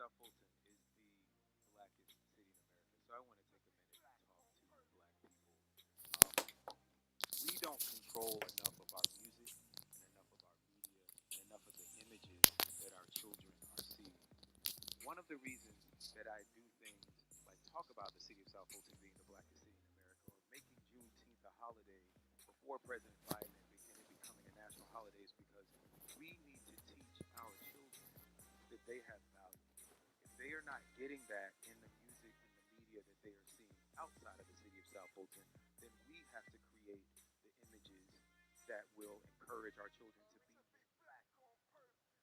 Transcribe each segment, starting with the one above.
South Fulton is the blackest city in America, so I want to take a minute to talk to black people. We don't control enough of our music and enough of our media and enough of the images that our children are seeing. One of the reasons that I do things like talk about the city of South Fulton being the blackest city in America or making Juneteenth a holiday before President Biden and it becoming a national holiday is because we need to teach our children that they have value. If they are not getting that in the music and the media that they are seeing outside of the city of South Fulton, then we have to create the images that will encourage our children to be black on purpose.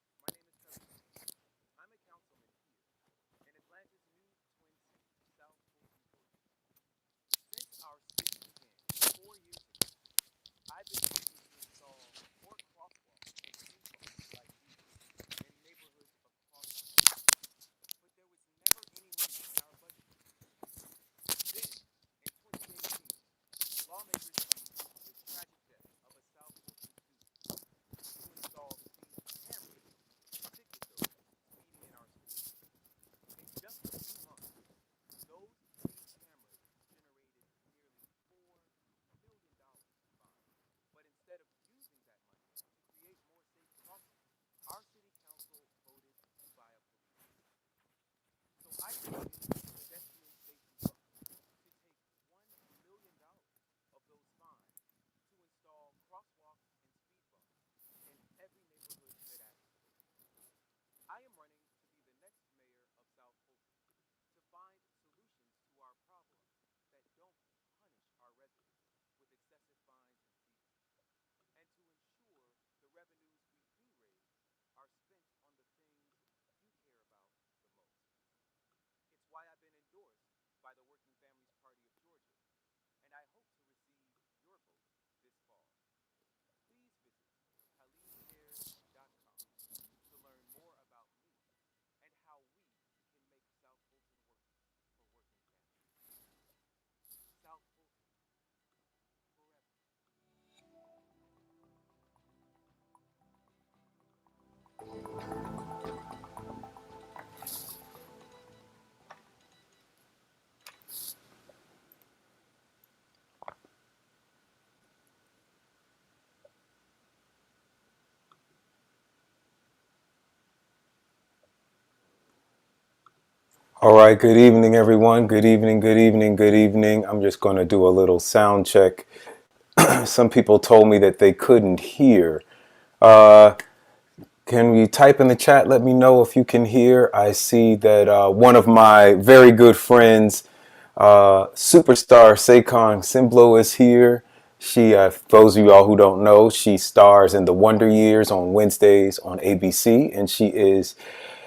My name is Khalid. I'm a councilman here in Atlanta's new twin city, South Fulton, Georgia. Since our city began 4 years ago, I've been working to install more crosswalks and speed bumps like these in neighborhoods across our city. But there was never any money in our budget for this. Then, in 2018, lawmakers used the tragic death of a South Fulton student to install speed cameras to ticket those speeding in our schools. In just a few months, those speed cameras generated nearly $4 million in fines. But instead of using that money to create more safe crossings, our city council voted to buy a police force. So I created a pedestrian safety fund to take $1 million of those fines to install crosswalks and speed bumps in every neighborhood that asks for it. I am running to be the next mayor of South Fulton to find solutions to our problems that don't punish our residents with excessive fines and fees, and to ensure the revenues we do raise are spent on the things you care about the most. It's why I've been endorsed by the Working Families Party of Georgia, and I hope to receive your vote this fall. Please visit khalidcares.com to learn more about me and how we can make South Fulton work for working families. South Fulton, forever. All right, good evening, everyone. Good evening, good evening, good evening. I'm just going to do a little sound check. Some people told me that they couldn't hear. Uh, can you type in the chat? Let me know if you can hear. I see that one of my very good friends, superstar Saquon Simblo, is here. She, for those of you all who don't know, she stars in The Wonder Years on Wednesdays on ABC, and she is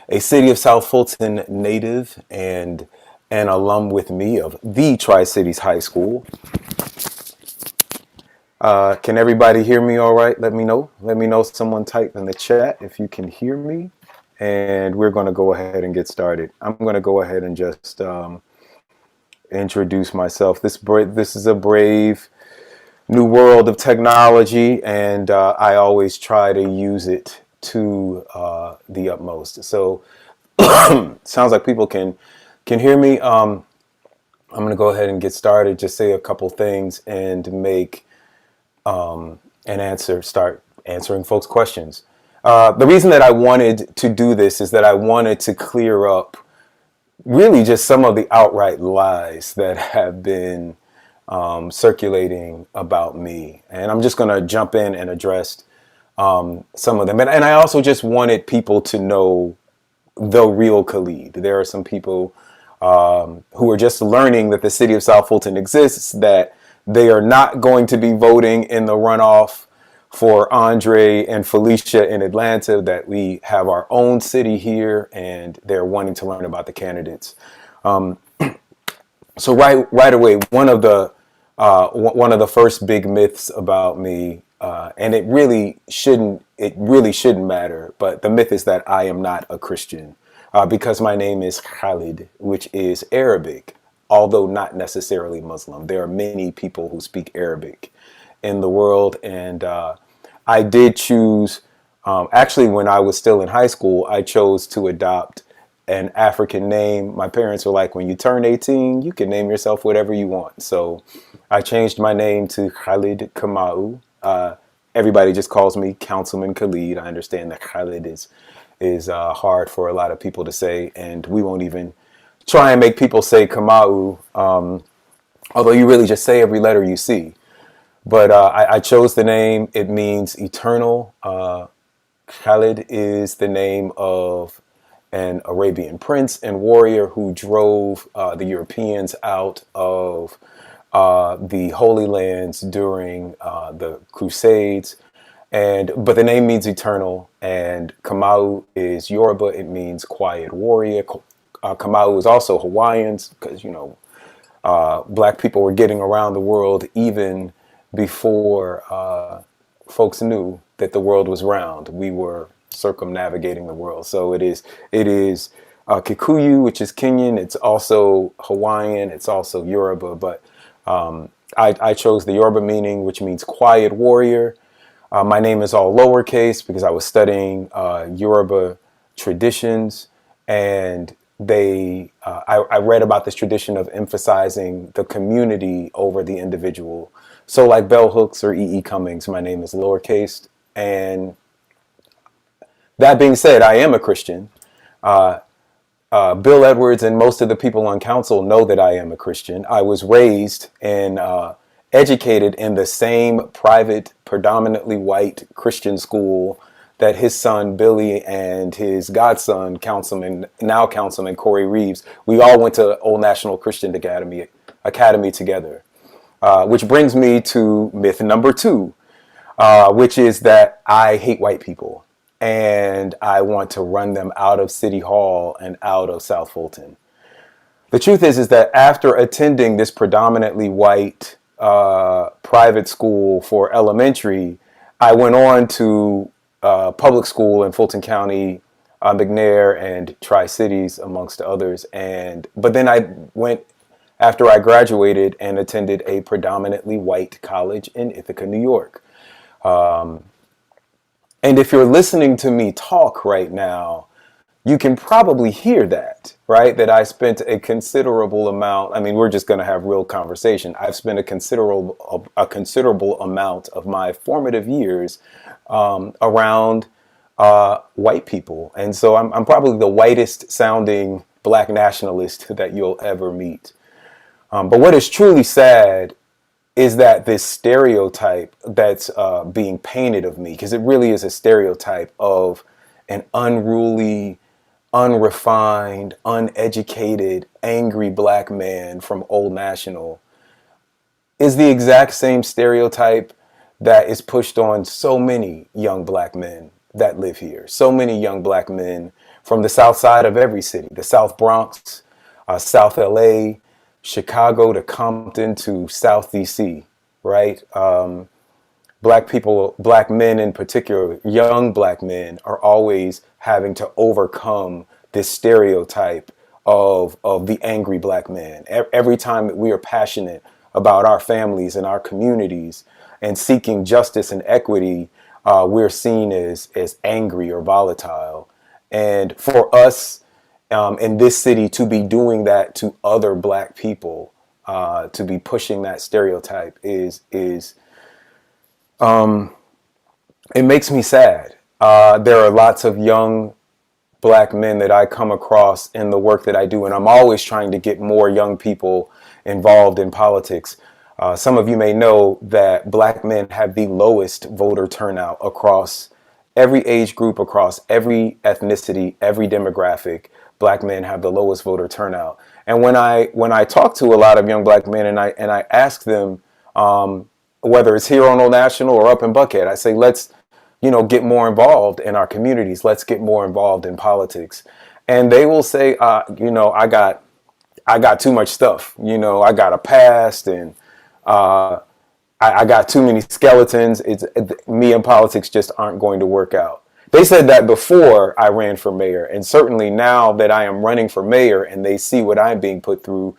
a City of South Fulton native and an alum with me of the Tri-Cities High School. Can everybody hear me all right? Let me know. Let me know. Someone type in the chat if you can hear me. And we're going to go ahead and get started. I'm going to go ahead and just introduce myself. This is a brave new world of technology, and I always try to use it to the utmost. So sounds like people can hear me. I'm going to go ahead and get started. Just say a couple things and make start answering folks' questions. The reason that I wanted to do this is that I wanted to clear up really just some of the outright lies that have been circulating about me. And I'm just going to jump in and address some of them. And I also just wanted people to know the real Khalid. There are some people who are just learning that the city of South Fulton exists, that they are not going to be voting in the runoff for Andre and Felicia in Atlanta, that we have our own city here, and they're wanting to learn about the candidates. So right away, one of the first big myths about me, and it really shouldn't it really shouldn't matter. But the myth is that I am not a Christian because my name is Khalid, which is Arabic, although not necessarily Muslim. There are many people who speak Arabic in the world. And I did choose, actually, when I was still in high school, I chose to adopt an African name. My parents were like, when you turn 18, you can name yourself whatever you want. So I changed my name to Khalid Kamau. Everybody just calls me Councilman Khalid. I understand that Khalid is hard for a lot of people to say, and we won't even try and make people say Kamau, although you really just say every letter you see. But I chose the name. It means eternal. Khalid is the name of an Arabian prince and warrior who drove the Europeans out of the Holy Lands during the Crusades. But the name means eternal, and Kamau is Yoruba. It means quiet warrior. Kamau is also Hawaiians because, black people were getting around the world even before folks knew that the world was round. We were circumnavigating the world. So it is Kikuyu, which is Kenyan. It's also Hawaiian. It's also Yoruba. But I chose the Yoruba meaning, which means quiet warrior. My name is all lowercase because I was studying Yoruba traditions, and I read about this tradition of emphasizing the community over the individual. So like bell hooks or E. E. Cummings, my name is lowercase. And that being said, I am a Christian. Bill Edwards and most of the people on council know that I am a Christian. I was raised and educated in the same private, predominantly white Christian school that his son Billy and his godson, now Councilman Corey Reeves, we all went to Old National Christian Academy together. Which brings me to myth number 2, which is that I hate white people and I want to run them out of City Hall and out of South Fulton. The truth is that after attending this predominantly white private school for elementary, I went on to public school in Fulton County, McNair, and Tri-Cities, amongst others. But then I went after I graduated and attended a predominantly white college in Ithaca, New York. And if you're listening to me talk right now, you can probably hear that, right? That I spent a considerable amount. I mean, we're just going to have real conversation. I've spent a considerable amount of my formative years around white people. And so I'm probably the whitest sounding black nationalist that you'll ever meet. But what is truly sad is that this stereotype that's being painted of me, because it really is a stereotype of an unruly, unrefined, uneducated, angry black man from Old National, is the exact same stereotype that is pushed on so many young black men that live here. So many young black men from the south side of every city, the South Bronx, South LA, Chicago to Compton to South DC, right? Black people, black men in particular, young black men are always having to overcome this stereotype of the angry black man. Every time that we are passionate about our families and our communities and seeking justice and equity, we're seen as angry or volatile. And for us in this city to be doing that to other black people, to be pushing that stereotype it makes me sad. There are lots of young black men that I come across in the work that I do, and I'm always trying to get more young people involved in politics. Some of you may know that black men have the lowest voter turnout across every age group, across every ethnicity, every demographic. Black men have the lowest voter turnout. And when I talk to a lot of young black men and I ask them, whether it's here on Old National or up in Buckhead, I say, let's, get more involved in our communities. Let's get more involved in politics. And they will say, I got too much stuff. I got a past, and I got too many skeletons. Me and politics just aren't going to work out. They said that before I ran for mayor, and certainly now that I am running for mayor and they see what I'm being put through,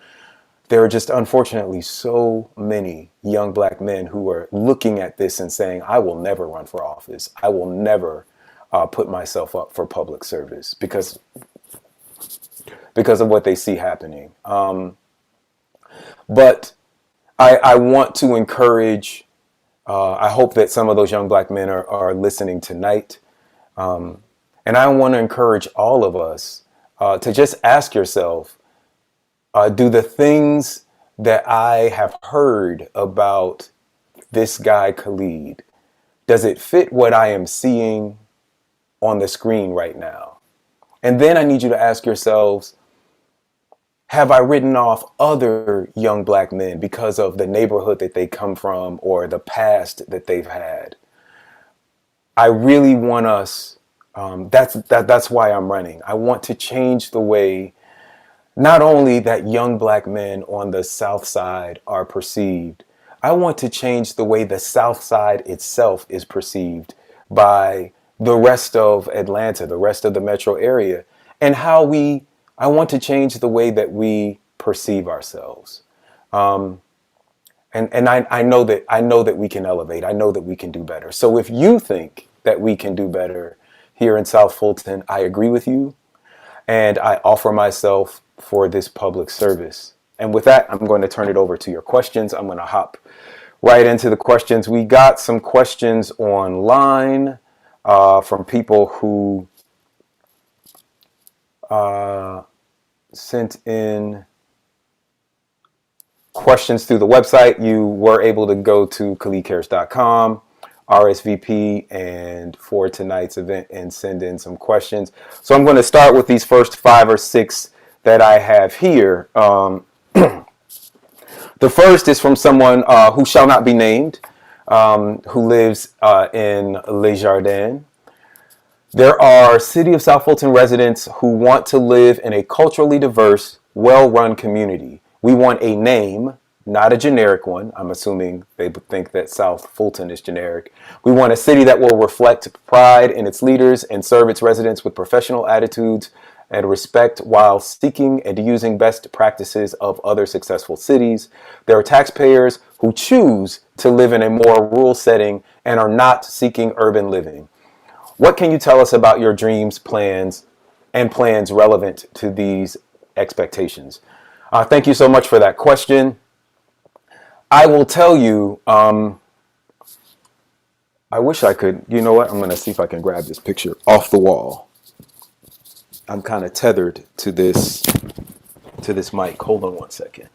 there are just unfortunately so many young black men who are looking at this and saying, I will never run for office. I will never put myself up for public service because of what they see happening. But I want to encourage, I hope that some of those young black men are listening tonight. And I want to encourage all of us to just ask yourself, do the things that I have heard about this guy Khalid, does it fit what I am seeing on the screen right now? And then I need you to ask yourselves, have I written off other young black men because of the neighborhood that they come from or the past that they've had? I really want us, that's why I'm running. I want to change the way not only that young black men on the South Side are perceived, I want to change the way the South Side itself is perceived by the rest of Atlanta, the rest of the metro area, and I want to change the way that we perceive ourselves. And I know that we can elevate. I know that we can do better. So if you think that we can do better here in South Fulton, I agree with you. And I offer myself for this public service. And with that, I'm going to turn it over to your questions. I'm going to hop right into the questions. We got some questions online from people who sent in questions through the website. You were able to go to khalidcares.com, RSVP, and for tonight's event and send in some questions. So I'm going to start with these first 5 or 6 that I have here. The first is from someone who shall not be named, who lives in Les Jardins. There are City of South Fulton residents who want to live in a culturally diverse, well-run community. We want a name, not a generic one. I'm assuming they think that South Fulton is generic. We want a city that will reflect pride in its leaders and serve its residents with professional attitudes and respect while seeking and using best practices of other successful cities. There are taxpayers who choose to live in a more rural setting and are not seeking urban living. What can you tell us about your dreams, plans, and plans relevant to these expectations? Thank you so much for that question. I will tell you, I wish I could, you know what? I'm going to see if I can grab this picture off the wall. I'm kind of tethered to this mic. Hold on one second.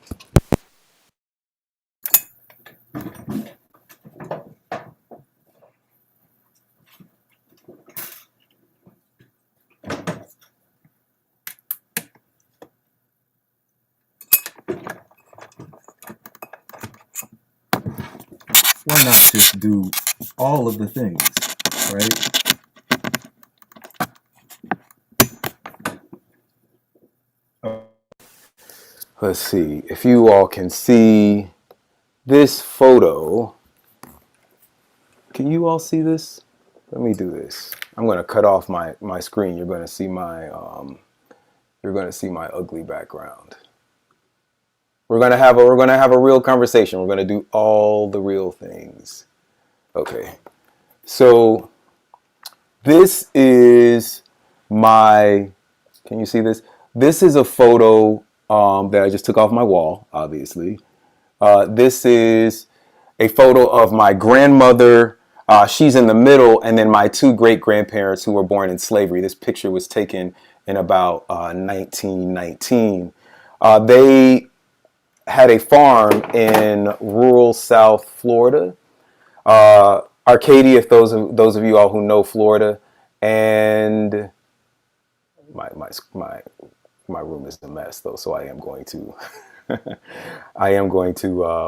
Why not just do all of the things, right? Let's see if you all can see this photo. Can you all see this? Let me do this. I'm going to cut off my screen. You're going to see my ugly background. We're going to have a real conversation. We're going to do all the real things. Okay. So this is can you see this? This is a photo that I just took off my wall, obviously. This is a photo of my grandmother. She's in the middle, and then my 2 great-grandparents who were born in slavery. This picture was taken in about 1919. They had a farm in rural South Florida. Arcadia, if those of you all who know Florida, and my room is a mess though, so I am going to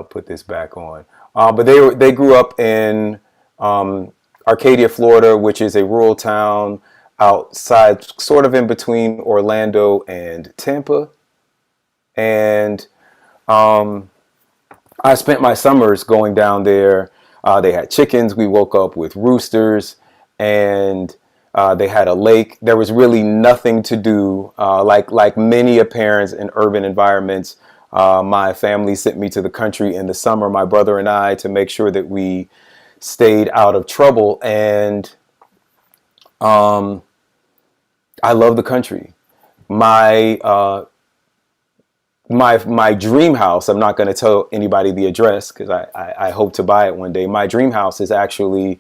put this back on. But they grew up in Arcadia, Florida, which is a rural town outside, sort of in between Orlando and Tampa, and I spent my summers going down there. They had chickens. We woke up with roosters, and they had a lake. There was really nothing to do. Like many parents in urban environments, my family sent me to the country in the summer, my brother and I, to make sure that we stayed out of trouble. And I love the country. My my dream house, I'm not going to tell anybody the address because I hope to buy it one day. My dream house is actually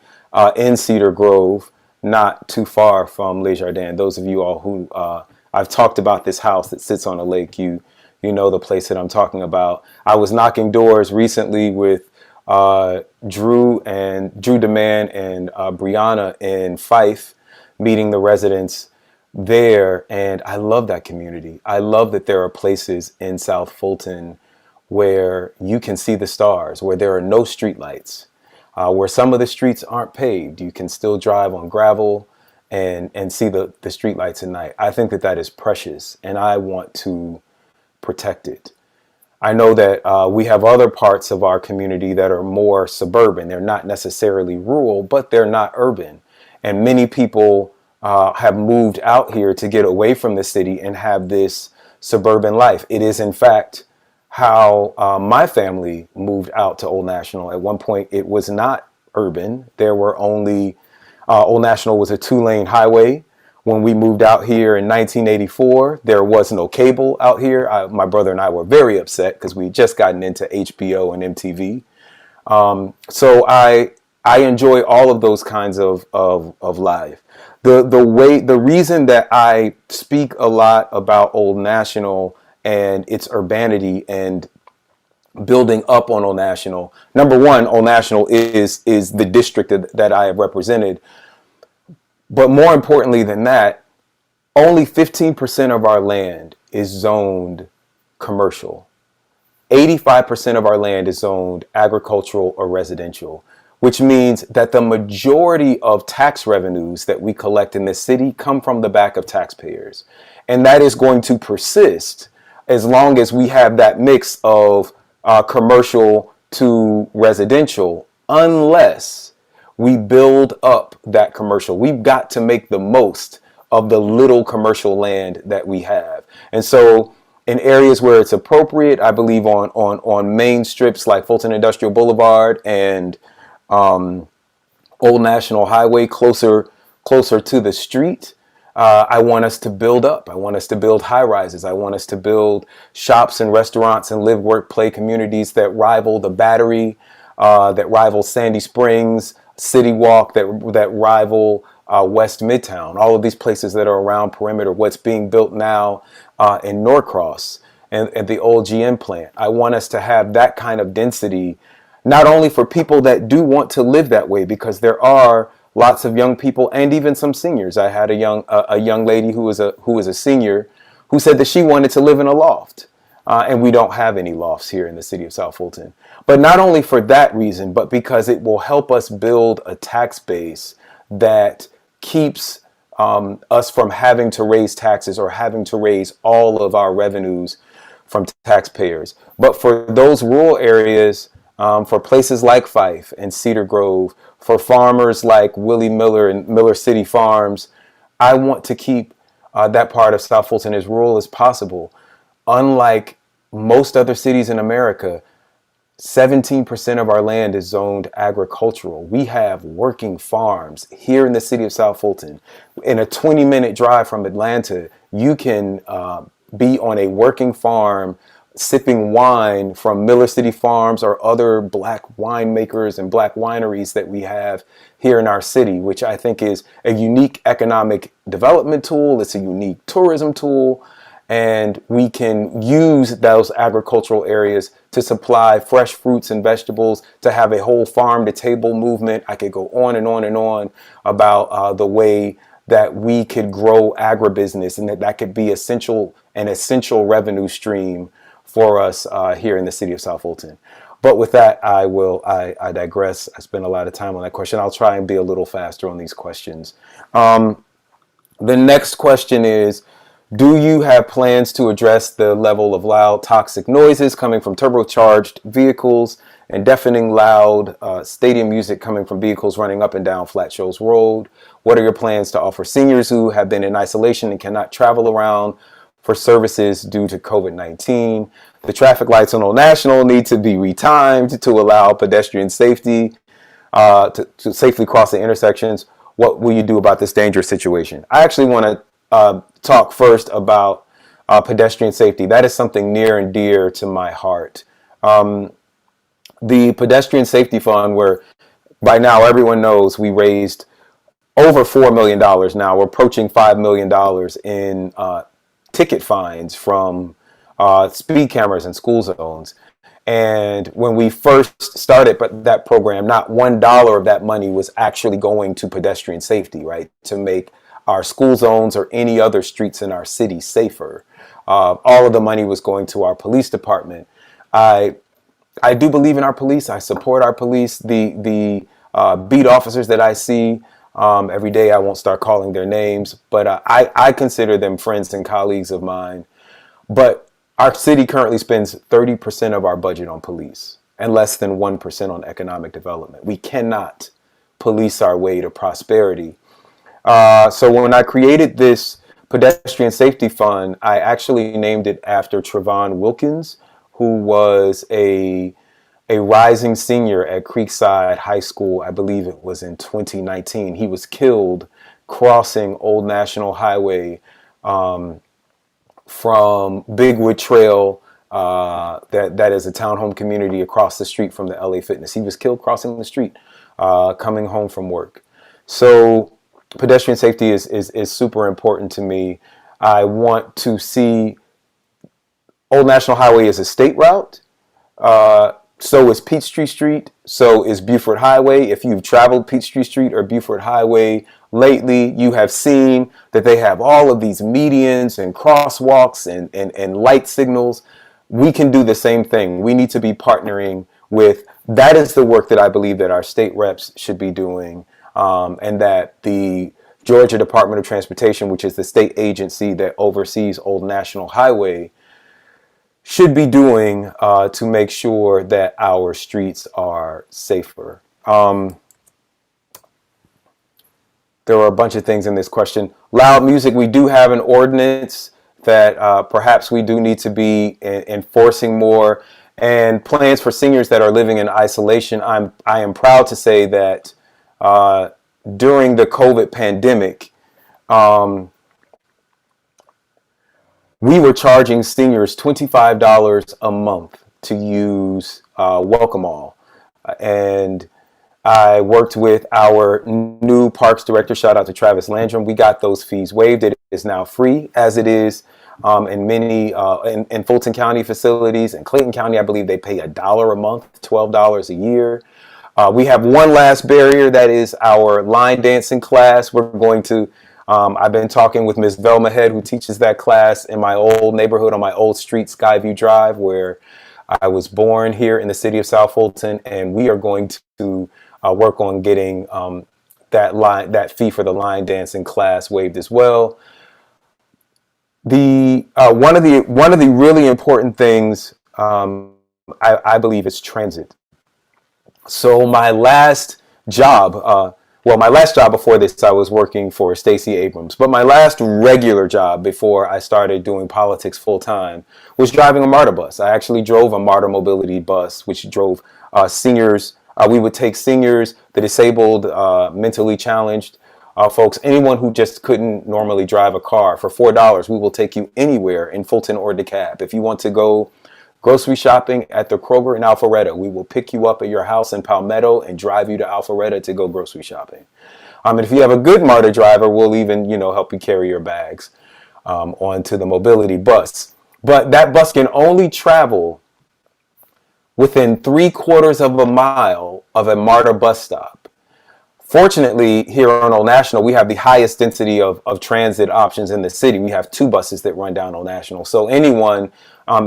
in Cedar Grove, not too far from Les Jardins. Those of you all who I've talked about this house that sits on a lake, you know the place that I'm talking about. I was knocking doors recently with Drew Demand and Brianna in Fife, meeting the residents there, and I love that community. I love that there are places in South Fulton where you can see the stars, where there are no streetlights, where some of the streets aren't paved. You can still drive on gravel and see the streetlights at night. I think that that is precious, and I want to protect it. I know that we have other parts of our community that are more suburban. They're not necessarily rural, but they're not urban. And many people have moved out here to get away from the city and have this suburban life. It is, in fact, how my family moved out to Old National. At one point, it was not urban. There were only, Old National was a 2-lane highway. When we moved out here in 1984, there was no cable out here. My brother and I were very upset because we just gotten into HBO and MTV. So I enjoy all of those kinds of life. The reason that I speak a lot about Old National and its urbanity and building up on Old National. Number one, Old National is the district that I have represented. But more importantly than that, only 15% of our land is zoned commercial. 85% of our land is zoned agricultural or residential, which means that the majority of tax revenues that we collect in this city come from the back of taxpayers. And that is going to persist as long as we have that mix of commercial to residential, unless we build up that commercial. We've got to make the most of the little commercial land that we have. And so in areas where it's appropriate, I believe on main strips like Fulton Industrial Boulevard and Old National Highway, closer to the street, I want us to build up. I want us to build high rises. I want us to build shops and restaurants and live, work, play communities that rival the Battery, that rival Sandy Springs, City Walk, that rival West Midtown. All of these places that are around perimeter. What's being built now in Norcross and the old GM plant. I want us to have that kind of density, not only for people that do want to live that way, because there are lots of young people and even some seniors. I had a young lady who was a senior who said that she wanted to live in a loft. And we don't have any lofts here in the city of South Fulton. But not only for that reason, but because it will help us build a tax base that keeps us from having to raise taxes or having to raise all of our revenues from taxpayers. But for those rural areas, for places like Fife and Cedar Grove, for farmers like Willie Miller and Miller City Farms, I want to keep that part of South Fulton as rural as possible. Unlike most other cities in America, 17% of our land is zoned agricultural. We have working farms here in the city of South Fulton. In a 20-minute drive from Atlanta, you can be on a working farm sipping wine from Miller City Farms or other black winemakers and black wineries that we have here in our city, which I think is a unique economic development tool. It's a unique tourism tool. And we can use those agricultural areas to supply fresh fruits and vegetables, to have a whole farm to table movement. I could go on and on and on about the way that we could grow agribusiness, and that could be an essential revenue stream for us here in the city of South Fulton. But with that, I digress. I spent a lot of time on that question. I'll try and be a little faster on these questions. The next question is, Do you have plans to address the level of loud toxic noises coming from turbocharged vehicles and deafening loud stadium music coming from vehicles running up and down Flat Shoals Road? What are your plans to offer seniors who have been in isolation and cannot travel around for services due to COVID-19? The traffic lights on Old National need to be retimed to allow pedestrian safety to safely cross the intersections. What will you do about this dangerous situation? I actually want to talk first about pedestrian safety. That is something near and dear to my heart. The Pedestrian Safety Fund, where by now everyone knows we raised over $4 million now. We're approaching $5 million in ticket fines from speed cameras and school zones. And when we first started that program, not $1 of that money was actually going to pedestrian safety, right? To make our school zones or any other streets in our city safer. All of the money was going to our police department. I do believe in our police. I support our police. The beat officers that I see every day, I won't start calling their names, but I consider them friends and colleagues of mine. But our city currently spends 30% of our budget on police and less than 1% on economic development. We cannot police our way to prosperity. So when I created this pedestrian safety fund, I actually named it after Trevon Wilkins, who was a rising senior at Creekside High School. I believe it was in 2019. He was killed crossing Old National Highway from Bigwood Trail, that is a townhome community across the street from the LA Fitness. He was killed crossing the street, coming home from work. So pedestrian safety is super important to me. I want to see Old National Highway as a state route. So is Peachtree Street. So is Buford Highway. If you've traveled Peachtree Street or Buford Highway lately, you have seen that they have all of these medians and crosswalks and light signals. We can do the same thing. We need to be partnering with, that is the work that I believe that our state reps should be doing, and that the Georgia Department of Transportation, which is the state agency that oversees Old National Highway, should be doing to make sure that our streets are safer. There are a bunch of things in this question. Loud music, we do have an ordinance that perhaps we do need to be enforcing more. And plans for seniors that are living in isolation. I am proud to say that during the COVID pandemic, we were charging seniors $25 a month to use Welcome All. And I worked with our new parks director, shout out to Travis Landrum. We got those fees waived. It is now free, as it is in many in Fulton County facilities. In Clayton County, I believe they pay $1 a month, $12 a year. We have one last barrier, that is our line dancing class. We're going to, I've been talking with Ms. Velma Head, who teaches that class in my old neighborhood on my old street, Skyview Drive, where I was born here in the city of South Fulton, and we are going to work on getting that fee for the line dancing class waived as well. One of the really important things I believe is transit. So my last job, my last job before this, I was working for Stacey Abrams. But my last regular job before I started doing politics full time was driving a MARTA bus. I actually drove a MARTA mobility bus, which drove seniors. We would take seniors, the disabled, mentally challenged folks, anyone who just couldn't normally drive a car. For $4, we will take you anywhere in Fulton or DeKalb. If you want to go grocery shopping at the Kroger in Alpharetta, we will pick you up at your house in Palmetto and drive you to Alpharetta to go grocery shopping. And if you have a good MARTA driver, we'll even, help you carry your bags onto the mobility bus. But that bus can only travel within 3/4 of a mile of a MARTA bus stop. Fortunately, here on Old National, we have the highest density of transit options in the city. We have 2 buses that run down Old National. So anyone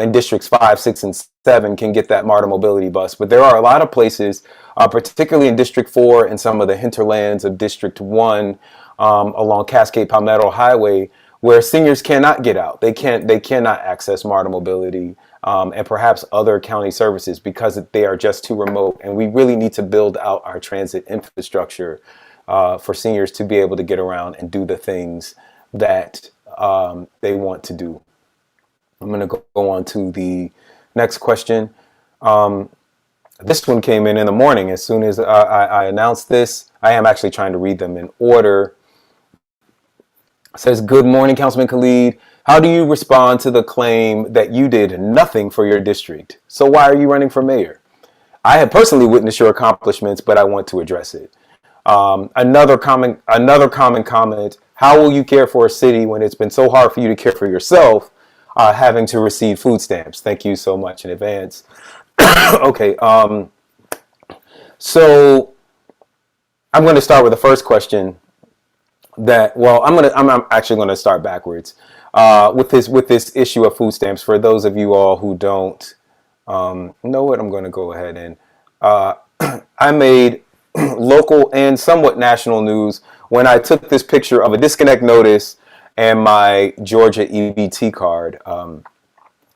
in districts 5, 6, and 7 can get that MARTA mobility bus. But there are a lot of places, particularly in District 4 and some of the hinterlands of District 1 along Cascade Palmetto Highway, where seniors cannot get out. They cannot access MARTA mobility and perhaps other county services because they are just too remote. And we really need to build out our transit infrastructure for seniors to be able to get around and do the things that they want to do. I'm going to go on to the next question. This one came in the morning. As soon as I announced this, I am actually trying to read them in order. It says, good morning, Councilman Khalid. How do you respond to the claim that you did nothing for your district? So why are you running for mayor? I have personally witnessed your accomplishments, but I want to address it. Another common comment, how will you care for a city when it's been so hard for you to care for yourself, having to receive food stamps? Thank you so much in advance. Okay, so I'm going to start with the first question. I'm actually going to start backwards with this issue of food stamps. For those of you all who don't know what, I'm going to go ahead and I made local and somewhat national news when I took this picture of a disconnect notice and my Georgia EBT card.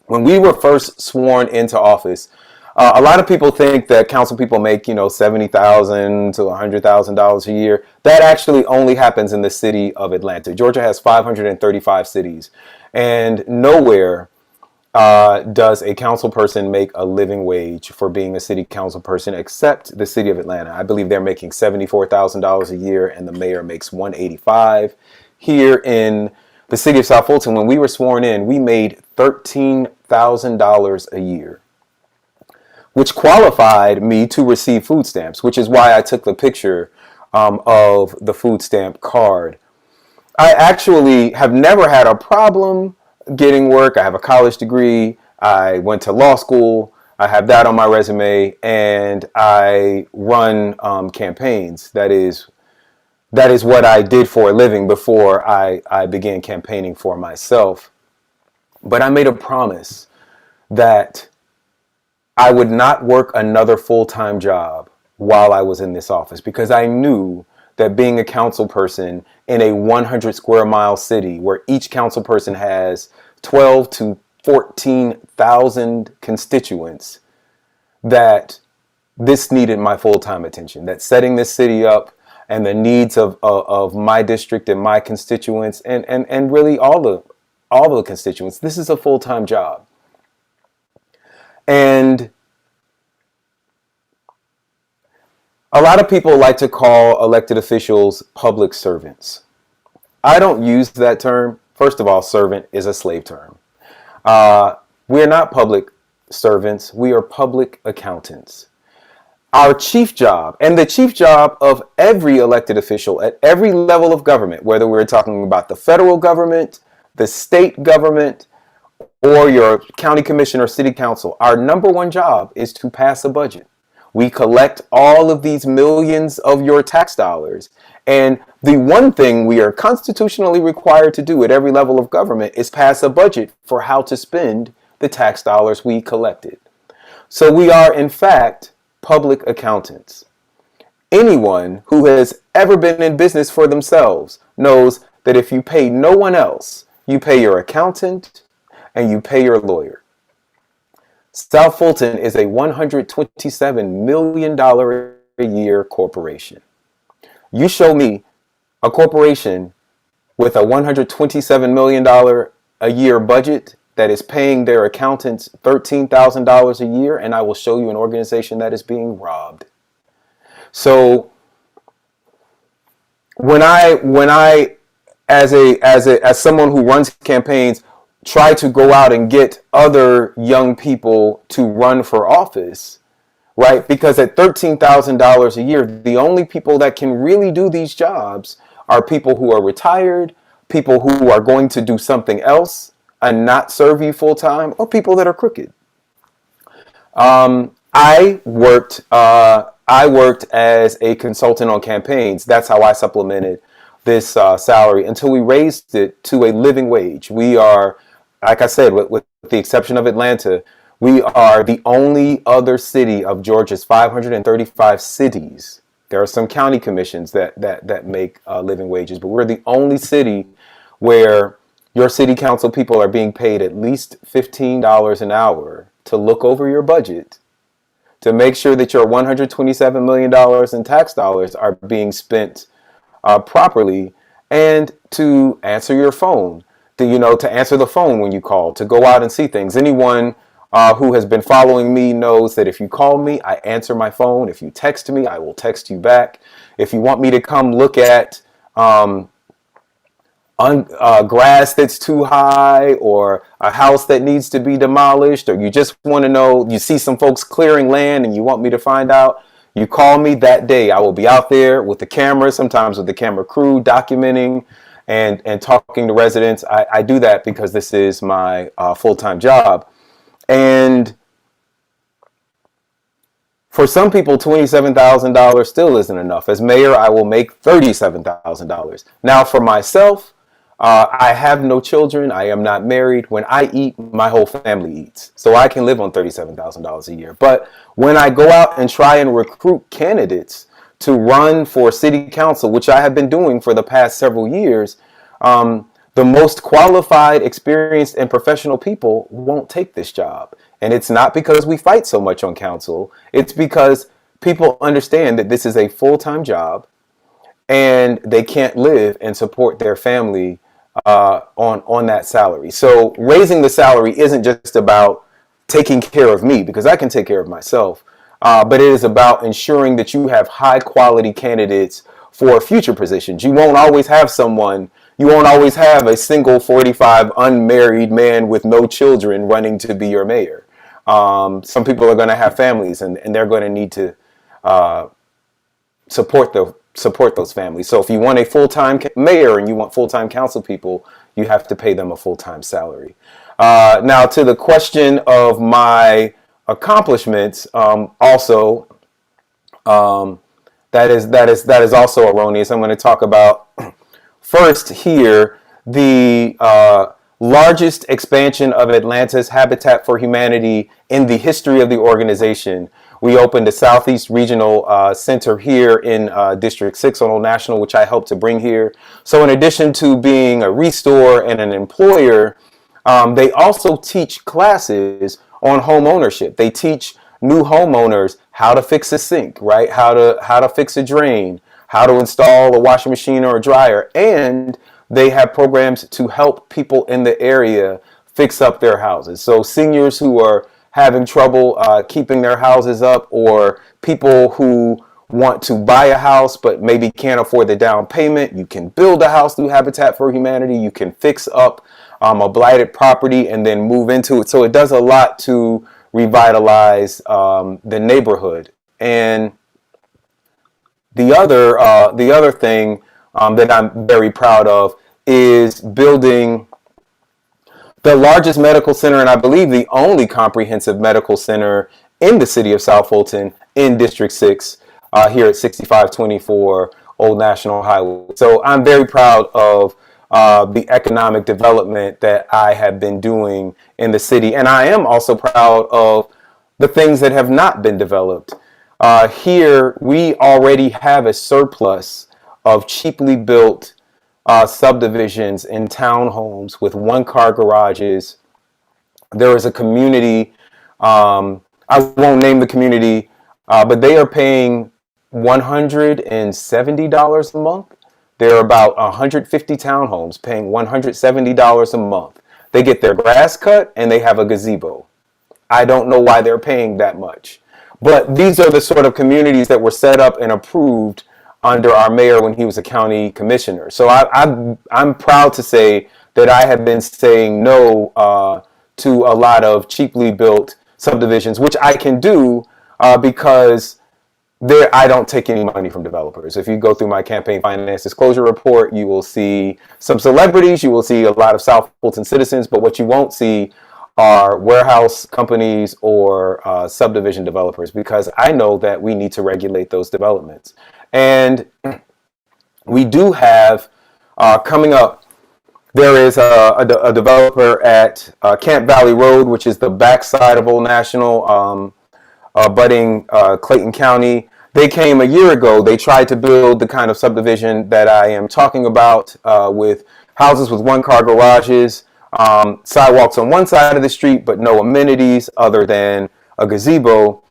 When we were first sworn into office, a lot of people think that council people make, $70,000 to $100,000 a year. That actually only happens in the city of Atlanta. Georgia has 535 cities, and nowhere does a council person make a living wage for being a city council person except the city of Atlanta. I believe they're making $74,000 a year, and the mayor makes $185,000. Here in the city of South Fulton, when we were sworn in, we made $13,000 a year, which qualified me to receive food stamps, which is why I took the picture of the food stamp card. I actually have never had a problem getting work. I have a college degree. I went to law school. I have that on my resume, and I run campaigns. That is what I did for a living before I began campaigning for myself. But I made a promise that I would not work another full-time job while I was in this office, because I knew that being a council person in a 100 square mile city where each council person has 12 to 14,000 constituents, that this needed my full-time attention, that setting this city up and the needs of my district and my constituents and really all the constituents, this is a full-time job. And a lot of people like to call elected officials public servants. I don't use that term. First of all, servant is a slave term. We're not public servants. We are public accountants. Our chief job, and the chief job of every elected official at every level of government, whether we're talking about the federal government, the state government, or your county commission or city council, our number one job is to pass a budget. We collect all of these millions of your tax dollars. And the one thing we are constitutionally required to do at every level of government is pass a budget for how to spend the tax dollars we collected. So we are, in fact, public accountants. Anyone who has ever been in business for themselves knows that if you pay no one else, you pay your accountant and you pay your lawyer. South Fulton is a $127 million a year corporation. You show me a corporation with a $127 million a year budget that is paying their accountants $13,000 a year, and I will show you an organization that is being robbed. So when I as someone who runs campaigns, try to go out and get other young people to run for office, right? Because at $13,000 a year, the only people that can really do these jobs are people who are retired, people who are going to do something else and not serve you full time, or people that are crooked. I worked as a consultant on campaigns. That's how I supplemented this salary until we raised it to a living wage. We are, like I said, with the exception of Atlanta, we are the only other city of Georgia's 535 cities. There are some county commissions that make living wages, but we're the only city where Your city council people are being paid at least $15 an hour to look over your budget, to make sure that your $127 million in tax dollars are being spent properly, and to answer your phone, to answer the phone when you call, to go out and see things. Anyone who has been following me knows that if you call me, I answer my phone. If you text me, I will text you back. If you want me to come look at grass that's too high, or a house that needs to be demolished, or you just want to know, you see some folks clearing land and you want me to find out, you call me that day. I will be out there with the camera, sometimes with the camera crew, documenting and talking to residents. I do that because this is my full-time job. And for some people, $27,000 still isn't enough. As mayor, I will make $37,000. Now, for myself, I have no children. I am not married. When I eat, my whole family eats. So I can live on $37,000 a year. But when I go out and try and recruit candidates to run for city council, which I have been doing for the past several years, the most qualified, experienced, and professional people won't take this job. And it's not because we fight so much on council. It's because people understand that this is a full-time job and they can't live and support their family on that salary. So raising the salary isn't just about taking care of me, because I can take care of myself, but it is about ensuring that you have high quality candidates for future positions. You won't always have a single 45 unmarried man with no children running to be your mayor. Some people are going to have families, and they're going to need to support those families. So if you want a full-time mayor and you want full-time council people, you have to pay them a full-time salary. Now, to the question of my accomplishments, also that is also erroneous. I'm going to talk about first here the largest expansion of Atlanta's Habitat for Humanity in the history of the organization. We opened a Southeast Regional Center here in District 6 on Old National, which I helped to bring here. So in addition to being a restore and an employer, they also teach classes on home ownership. They teach new homeowners how to fix a sink, right? How to fix a drain, how to install a washing machine or a dryer. And they have programs to help people in the area fix up their houses. So seniors who are having trouble keeping their houses up, or people who want to buy a house but maybe can't afford the down payment, you can build a house through Habitat for Humanity. You can fix up a blighted property and then move into it. So it does a lot to revitalize the neighborhood. And the other thing that I'm very proud of is building the largest medical center, and I believe the only comprehensive medical center in the city of South Fulton in District 6, here at 6524 Old National Highway. So I'm very proud of the economic development that I have been doing in the city. And I am also proud of the things that have not been developed. Here, we already have a surplus of cheaply built subdivisions and townhomes with one-car garages. There is a community, I won't name the community, but they are paying $170 a month. There are about 150 townhomes paying $170 a month. They get their grass cut and they have a gazebo. I don't know why they're paying that much. But these are the sort of communities that were set up and approved under our mayor when he was a county commissioner. So I'm proud to say that I have been saying no to a lot of cheaply built subdivisions, which I can do because I don't take any money from developers. If you go through my campaign finance disclosure report, you will see some celebrities, you will see a lot of South Fulton citizens, but what you won't see are warehouse companies or subdivision developers, because I know that we need to regulate those developments. And we do have coming up, there is a developer at Camp Valley Road, which is the backside of Old National, abutting Clayton County. They came a year ago. They tried to build the kind of subdivision that I am talking about with houses with one-car garages, sidewalks on one side of the street, but no amenities other than a gazebo.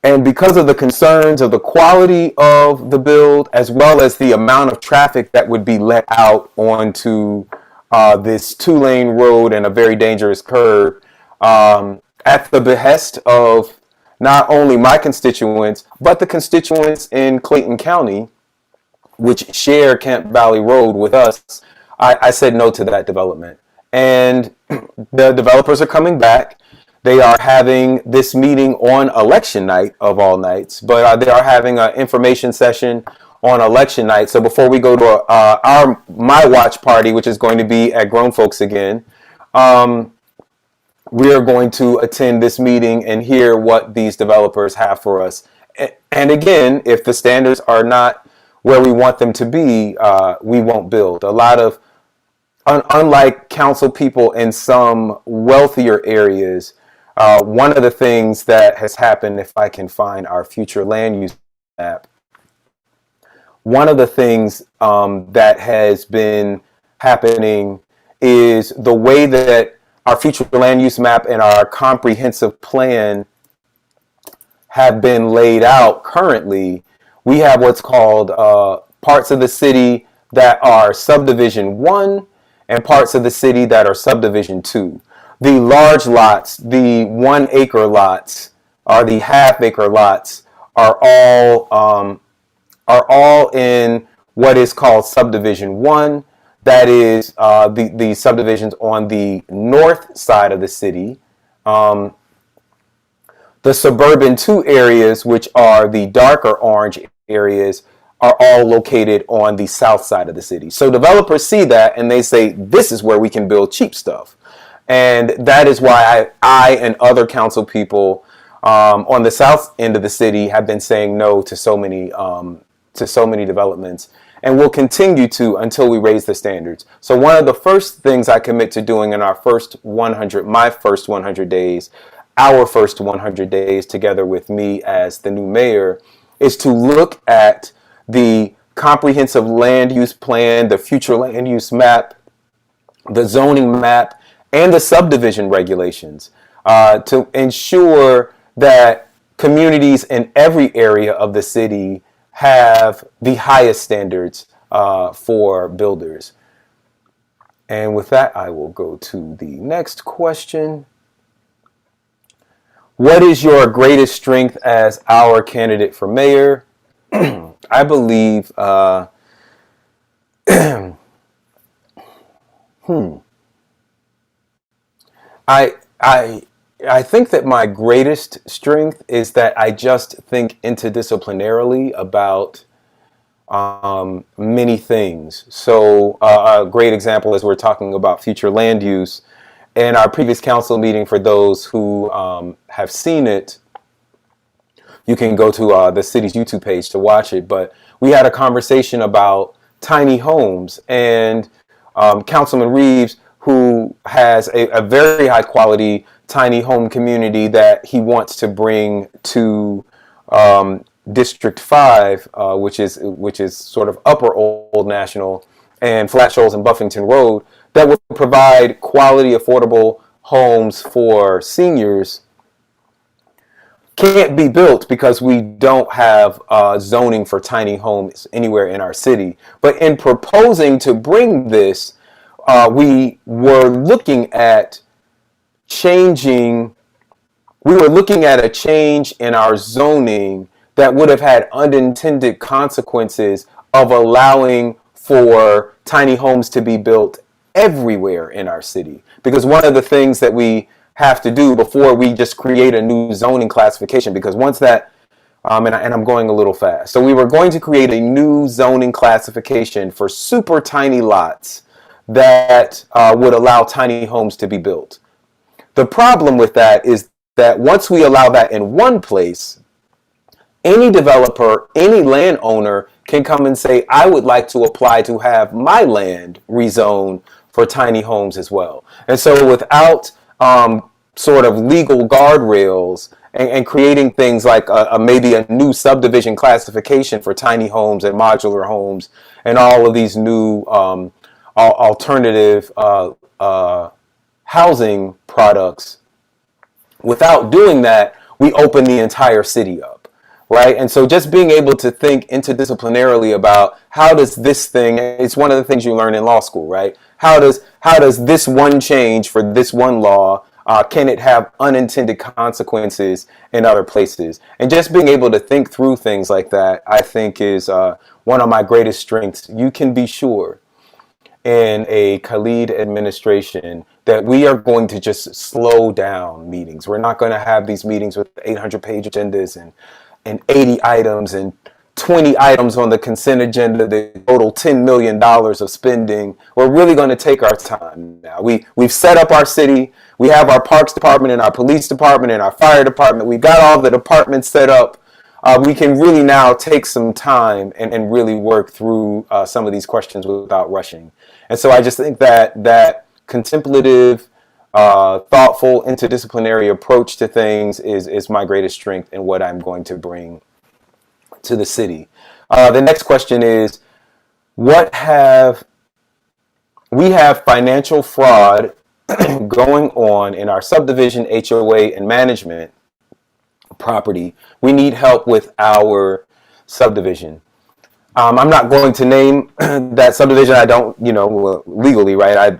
And because of the concerns of the quality of the build, as well as the amount of traffic that would be let out onto this two-lane road and a very dangerous curve, at the behest of not only my constituents, but the constituents in Clayton County, which share Kent Valley Road with us, I said no to that development. And the developers are coming back. They are having this meeting on election night of all nights, but they are having an information session on election night. So before we go to my watch party, which is going to be at Grown Folks again, we are going to attend this meeting and hear what these developers have for us. And again, if the standards are not where we want them to be, we won't build. A lot of, unlike council people in some wealthier areas, one of the things that has happened, if I can find our future land use map, one of the things that has been happening is the way that our future land use map and our comprehensive plan have been laid out currently. We have what's called parts of the city that are subdivision 1 and parts of the city that are subdivision 2. The large lots, the 1 acre lots, or the half acre lots are all in what is called subdivision 1. That is the subdivisions on the north side of the city. The suburban 2 areas, which are the darker orange areas, are all located on the south side of the city. So developers see that and they say, this is where we can build cheap stuff. And that is why I and other council people on the south end of the city have been saying no to so many developments, and will continue to until we raise the standards. So one of the first things I commit to doing in our first 100, my first 100 days, our first 100 days together with me as the new mayor, is to look at the comprehensive land use plan, the future land use map, the zoning map, and the subdivision regulations to ensure that communities in every area of the city have the highest standards for builders. And with that, I will go to the next question. What is your greatest strength as our candidate for mayor? I believe, I think that my greatest strength is that I just think interdisciplinarily about many things. So a great example is we're talking about future land use. In our previous council meeting, for those who have seen it, you can go to the city's YouTube page to watch it. But we had a conversation about tiny homes, and Councilman Reeves, who has a very high quality tiny home community that he wants to bring to District 5, which is sort of upper Old National and Flat Shoals and Buffington Road, that will provide quality, affordable homes for seniors, can't be built because we don't have zoning for tiny homes anywhere in our city. But in proposing to bring this, we were looking at a change in our zoning that would have had unintended consequences of allowing for tiny homes to be built everywhere in our city. Because one of the things that we have to do before we just create a new zoning classification, because once that, and I'm going a little fast. So we were going to create a new zoning classification for super tiny lots that would allow tiny homes to be built. The problem with that is that once we allow that in one place, any developer, any landowner can come and say, I would like to apply to have my land rezoned for tiny homes as well. And so without sort of legal guardrails and creating things like maybe a new subdivision classification for tiny homes and modular homes and all of these new alternative housing products. Without doing that, we open the entire city up, right? And so just being able to think interdisciplinarily about how does this thing, it's one of the things you learn in law school, right? How does this one change for this one law, can it have unintended consequences in other places? And just being able to think through things like that, I think is one of my greatest strengths. You can be sure in a khalid administration that we are going to just slow down meetings. We're not going to have these meetings with 800-page agendas and 80 items and 20 items on the consent agenda that total $10 million of spending. We're really going to take our time now. We've set up our city. We have our parks department and our police department and our fire department. We've got all the departments set up. We can really now take some time and really work through some of these questions without rushing. And so I just think that contemplative, thoughtful, interdisciplinary approach to things is my greatest strength and what I'm going to bring to the city. The next question is, we have financial fraud going on in our subdivision, HOA, and management property. We need help with our subdivision. I'm not going to name that subdivision. I don't, legally, right?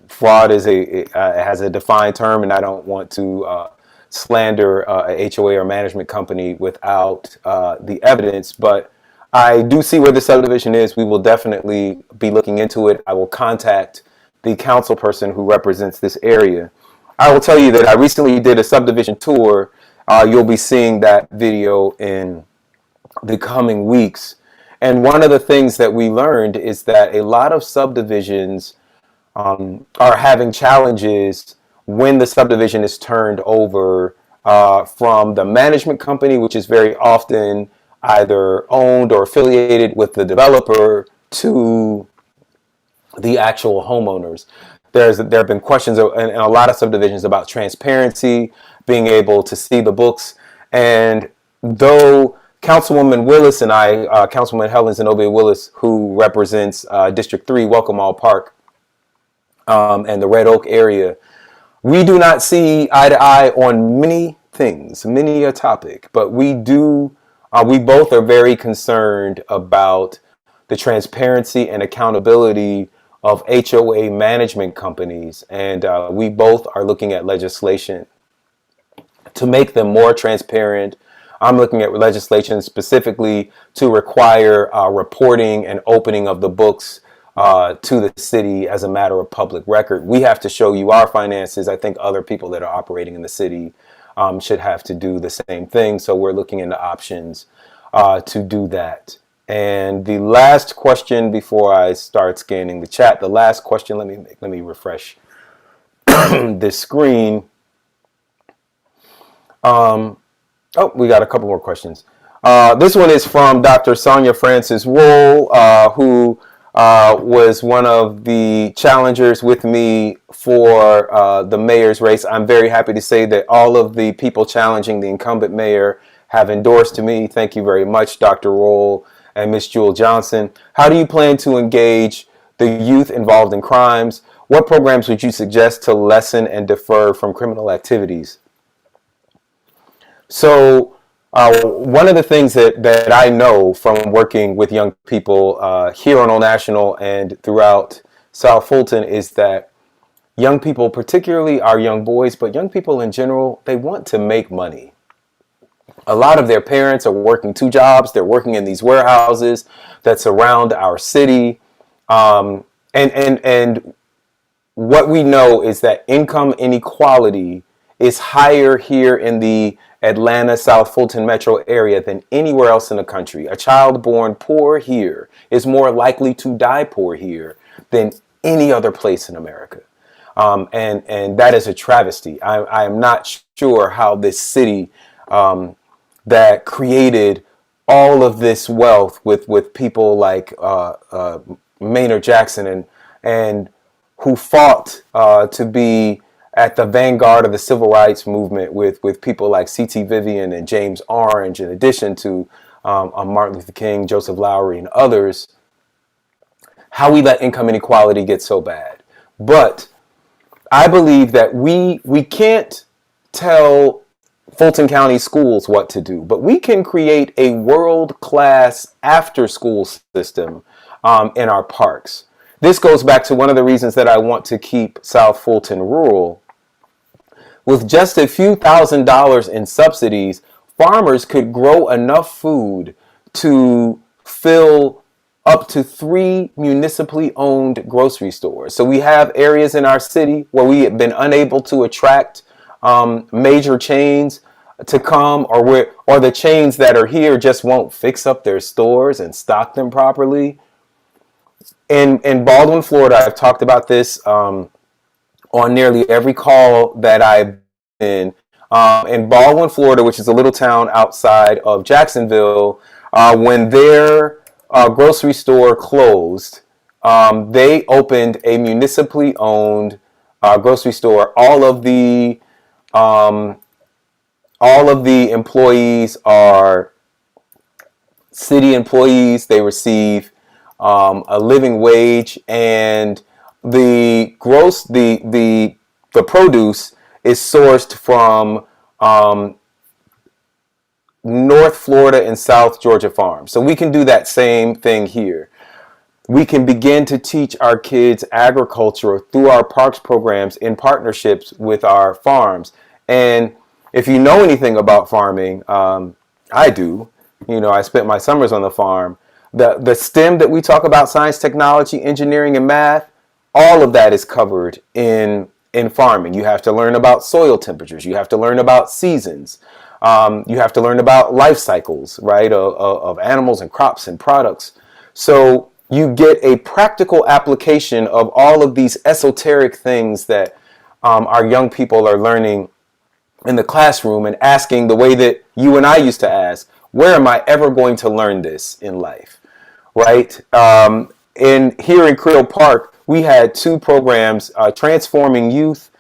Fraud has a defined term, and I don't want to slander a HOA or management company without the evidence. But I do see where the subdivision is. We will definitely be looking into it. I will contact the council person who represents this area. I will tell you that I recently did a subdivision tour. You'll be seeing that video in the coming weeks. And one of the things that we learned is that a lot of subdivisions are having challenges when the subdivision is turned over from the management company, which is very often either owned or affiliated with the developer, to the actual homeowners. There have been questions in a lot of subdivisions about transparency, being able to see the books. And though Councilwoman Willis and I, Councilwoman Helen Zenobia Willis, who represents District 3, Welcome All Park, and the Red Oak area, we do not see eye to eye on many things, many a topic, but we both are very concerned about the transparency and accountability of HOA management companies. And we both are looking at legislation to make them more transparent. I'm looking at legislation specifically to require reporting and opening of the books to the city as a matter of public record. We have to show you our finances. I think other people that are operating in the city should have to do the same thing. So we're looking into options to do that. And the last question before I start scanning the chat, let me refresh this screen. We got a couple more questions. This one is from Dr. Sonia Francis Wool, who was one of the challengers with me for the mayor's race. I'm very happy to say that all of the people challenging the incumbent mayor have endorsed me. Thank you very much, Dr. Roll and Ms. Jewel Johnson. How do you plan to engage the youth involved in crimes? What programs would you suggest to lessen and defer from criminal activities? So one of the things that I know from working with young people here on Old National and throughout South Fulton is that young people, particularly our young boys, but young people in general, they want to make money. A lot of their parents are working 2 jobs. They're working in these warehouses that surround our city. And what we know is that income inequality is higher here in the Atlanta, South Fulton metro area than anywhere else in the country. A child born poor here is more likely to die poor here than any other place in America. And that is a travesty. I am not sure how this city that created all of this wealth with people like Maynard Jackson and who fought to be at the vanguard of the civil rights movement with people like C.T. Vivian and James Orange, in addition to Martin Luther King, Joseph Lowery, and others, how we let income inequality get so bad. But I believe that we can't tell Fulton County schools what to do, but we can create a world-class after-school system in our parks. This goes back to one of the reasons that I want to keep South Fulton rural. With just a few $1,000s in subsidies, farmers could grow enough food to fill up to 3 municipally owned grocery stores. So we have areas in our city where we have been unable to attract major chains to come, or the chains that are here just won't fix up their stores and stock them properly. In Baldwin, Florida, I've talked about this on nearly every call that I've been in Baldwin, Florida, which is a little town outside of Jacksonville. When their grocery store closed, they opened a municipally owned grocery store. All of the employees are city employees. They receive a living wage, and the produce is sourced from North Florida and South Georgia farms. So we can do that same thing here. We can begin to teach our kids agriculture through our parks programs in partnerships with our farms. And if you know anything about farming, I do. I spent my summers on the farm. The STEM that we talk about, science, technology, engineering, and math, all of that is covered in farming. You have to learn about soil temperatures. You have to learn about seasons. You have to learn about life cycles, right, of animals and crops and products. So you get a practical application of all of these esoteric things that our young people are learning in the classroom, and asking the way that you and I used to ask, where am I ever going to learn this in life, right? Here in Creel Park, we had 2 programs, Transforming Youth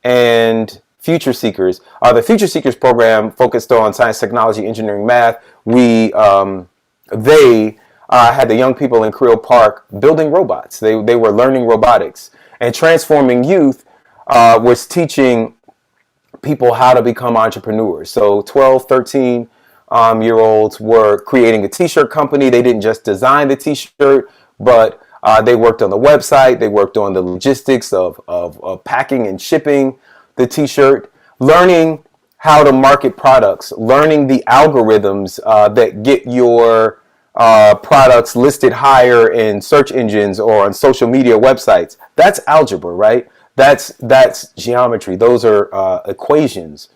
and Future Seekers. The Future Seekers program focused on science, technology, engineering, math. They had the young people in Creel Park building robots. They were learning robotics. And Transforming Youth was teaching people how to become entrepreneurs. So 12, 13 year olds were creating a t-shirt company. They didn't just design the t-shirt, but they worked on the website. They worked on the logistics of packing and shipping the t-shirt, learning how to market products, learning the algorithms that get your products listed higher in search engines or on social media websites. That's algebra, right? That's geometry. Those are equations.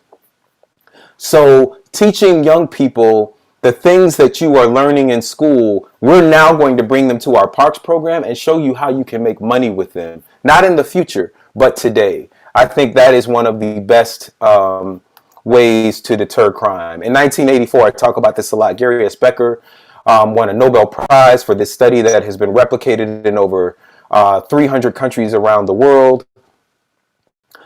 So teaching young people the things that you are learning in school, we're now going to bring them to our parks program and show you how you can make money with them. Not in the future, but today. I think that is one of the best ways to deter crime. In 1984, I talk about this a lot. Gary S. Becker won a Nobel Prize for this study that has been replicated in over 300 countries around the world,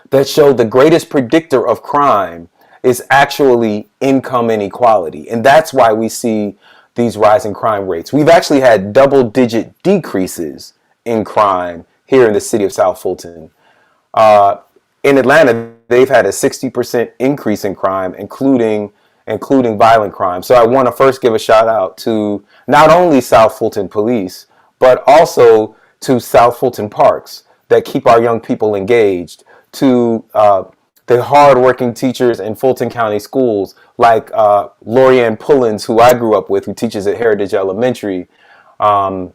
that showed the greatest predictor of crime is actually income inequality. And that's why we see these rising crime rates. We've actually had double-digit decreases in crime here in the city of South Fulton. In Atlanta, they've had a 60% increase in crime, including violent crime. So I want to first give a shout out to not only South Fulton Police, but also to South Fulton Parks that keep our young people engaged, to the hardworking teachers in Fulton County schools, like Lorianne Pullins, who I grew up with, who teaches at Heritage Elementary, and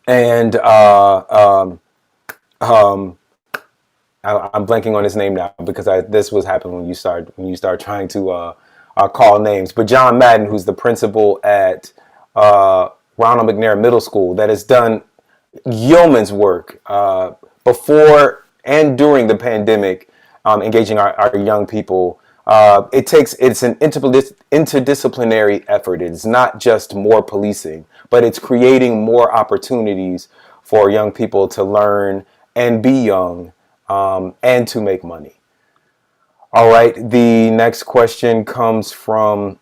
I'm blanking on his name now because this was happening when you start trying to call names. But John Madden, who's the principal at Ronald McNair Middle School, that has done yeoman's work before and during the pandemic, engaging our young people. It's an interdisciplinary effort. It's not just more policing, but it's creating more opportunities for young people to learn and be young, and to make money. All right, the next question comes from,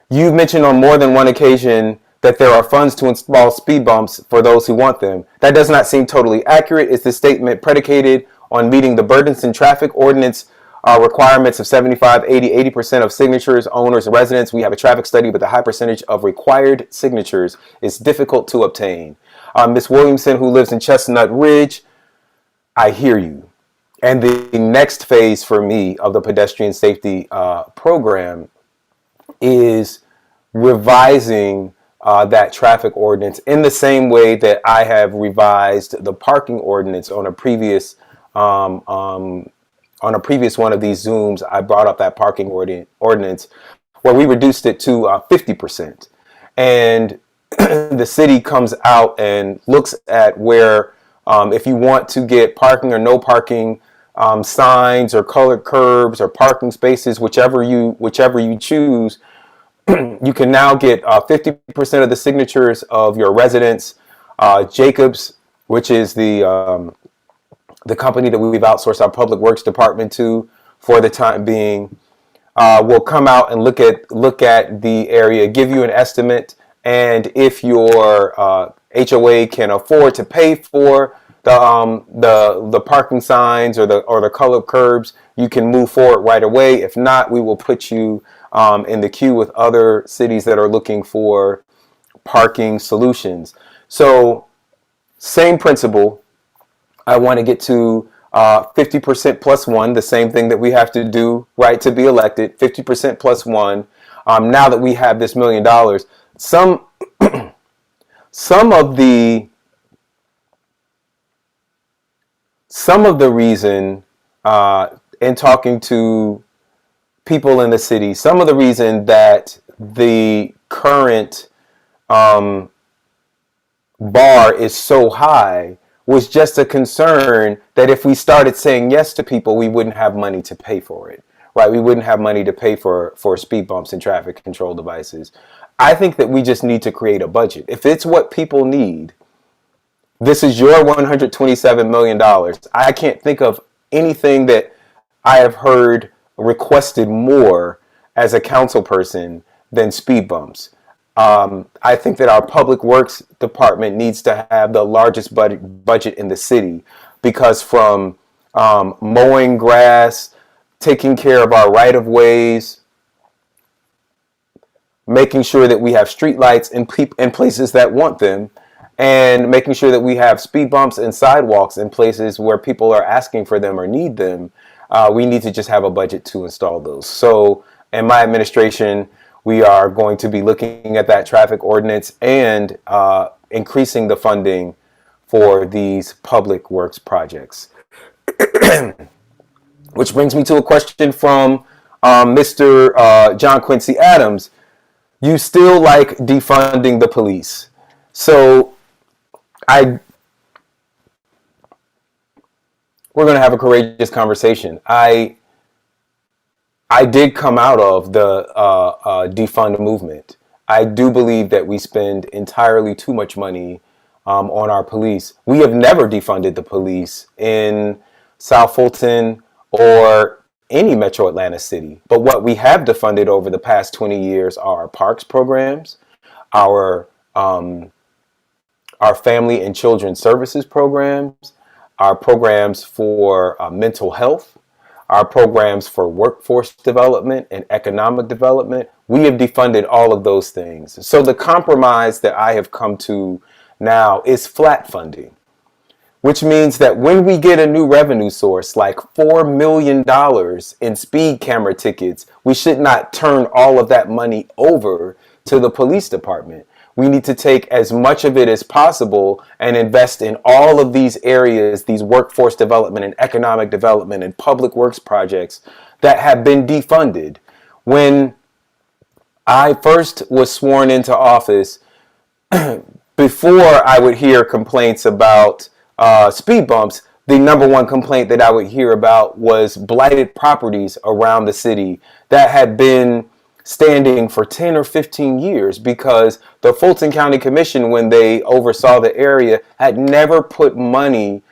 you've mentioned on more than one occasion that there are funds to install speed bumps for those who want them. That does not seem totally accurate. Is the statement predicated on meeting the burdensome traffic ordinance requirements of 75, 80, 80% of signatures, owners, and residents? We have a traffic study, but the high percentage of required signatures is difficult to obtain. Ms. Williamson, who lives in Chestnut Ridge, I hear you. And the next phase for me of the pedestrian safety program is revising that traffic ordinance in the same way that I have revised the parking ordinance on a previous one of these Zooms. I brought up that parking ordinance where we reduced it to 50%. And the city comes out and looks at where if you want to get parking or no parking signs or colored curbs or parking spaces, whichever you choose, you can now get 50% of the signatures of your residents. Jacobs, which is the company that we've outsourced our public works department to for the time being, will come out and look at the area, give you an estimate, and if your HOA can afford to pay for the parking signs or the colored curbs, you can move forward right away. If not, we will put you in the queue with other cities that are looking for parking solutions. So, same principle. I want to get to 50% plus one, the same thing that we have to do, right, to be elected. 50% plus one. Now that we have this $1 million, some of the reason in talking to people in the city, some of the reason that the current bar is so high was just a concern that if we started saying yes to people, we wouldn't have money to pay for it, right? We wouldn't have money to pay for speed bumps and traffic control devices. I think that we just need to create a budget. If it's what people need, this is your $127 million. I can't think of anything that I have heard requested more as a council person than speed bumps. I think that our public works department needs to have the largest budget in the city, because from mowing grass, taking care of our right-of-ways, making sure that we have streetlights in places that want them, and making sure that we have speed bumps and sidewalks in places where people are asking for them or need them, we need to just have a budget to install those. So in my administration, we are going to be looking at that traffic ordinance and increasing the funding for these public works projects. Which brings me to a question from Mr. John Quincy Adams. You still like defunding the police. So we're going to have a courageous conversation. I did come out of the defund movement. I do believe that we spend entirely too much money on our police. We have never defunded the police in South Fulton or any metro Atlanta city. But what we have defunded over the past 20 years are our parks programs, our family and children services programs, our programs for mental health, our programs for workforce development and economic development. We have defunded all of those things. So the compromise that I have come to now is flat funding, which means that when we get a new revenue source like $4 million in speed camera tickets, we should not turn all of that money over to the police department. We need to take as much of it as possible and invest in all of these areas, these workforce development and economic development and public works projects that have been defunded. When I first was sworn into office, before I would hear complaints about speed bumps, the number one complaint that I would hear about was blighted properties around the city that had been standing for 10 or 15 years because the Fulton County Commission, when they oversaw the area, had never put money